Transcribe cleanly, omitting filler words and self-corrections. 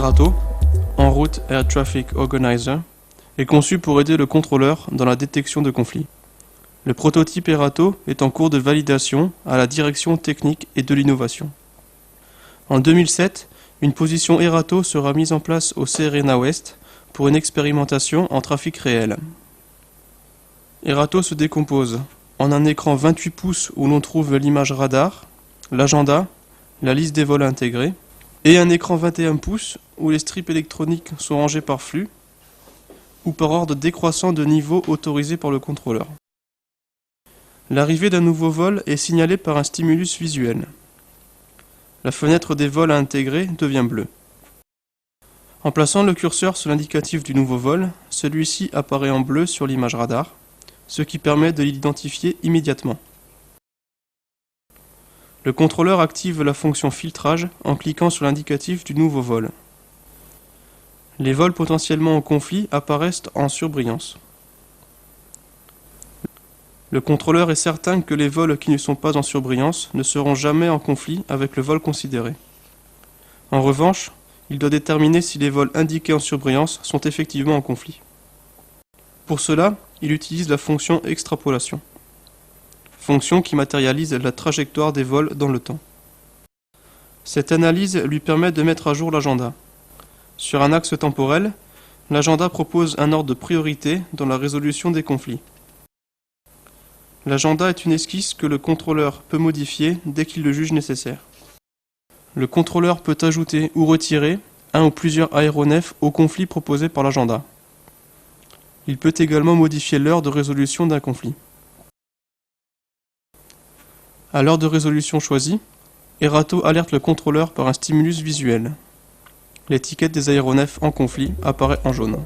Erato, En Route Air Traffic Organizer, est conçu pour aider le contrôleur dans la détection de conflits. Le prototype Erato est en cours de validation à la direction technique et de l'innovation. En 2007, une position Erato sera mise en place au CERENA Ouest pour une expérimentation en trafic réel. Erato se décompose en un écran 28 pouces où l'on trouve l'image radar, l'agenda, la liste des vols intégrés, et un écran 21 pouces où les strips électroniques sont rangés par flux ou par ordre décroissant de niveau autorisé par le contrôleur. L'arrivée d'un nouveau vol est signalée par un stimulus visuel. La fenêtre des vols à intégrer devient bleue. En plaçant le curseur sur l'indicatif du nouveau vol, celui-ci apparaît en bleu sur l'image radar, ce qui permet de l'identifier immédiatement. Le contrôleur active la fonction filtrage en cliquant sur l'indicatif du nouveau vol. Les vols potentiellement en conflit apparaissent en surbrillance. Le contrôleur est certain que les vols qui ne sont pas en surbrillance ne seront jamais en conflit avec le vol considéré. En revanche, il doit déterminer si les vols indiqués en surbrillance sont effectivement en conflit. Pour cela, il utilise la fonction extrapolation, fonction qui matérialise la trajectoire des vols dans le temps. Cette analyse lui permet de mettre à jour l'agenda. Sur un axe temporel, l'agenda propose un ordre de priorité dans la résolution des conflits. L'agenda est une esquisse que le contrôleur peut modifier dès qu'il le juge nécessaire. Le contrôleur peut ajouter ou retirer un ou plusieurs aéronefs au conflit proposé par l'agenda. Il peut également modifier l'heure de résolution d'un conflit. À l'heure de résolution choisie, Erato alerte le contrôleur par un stimulus visuel. L'étiquette des aéronefs en conflit apparaît en jaune.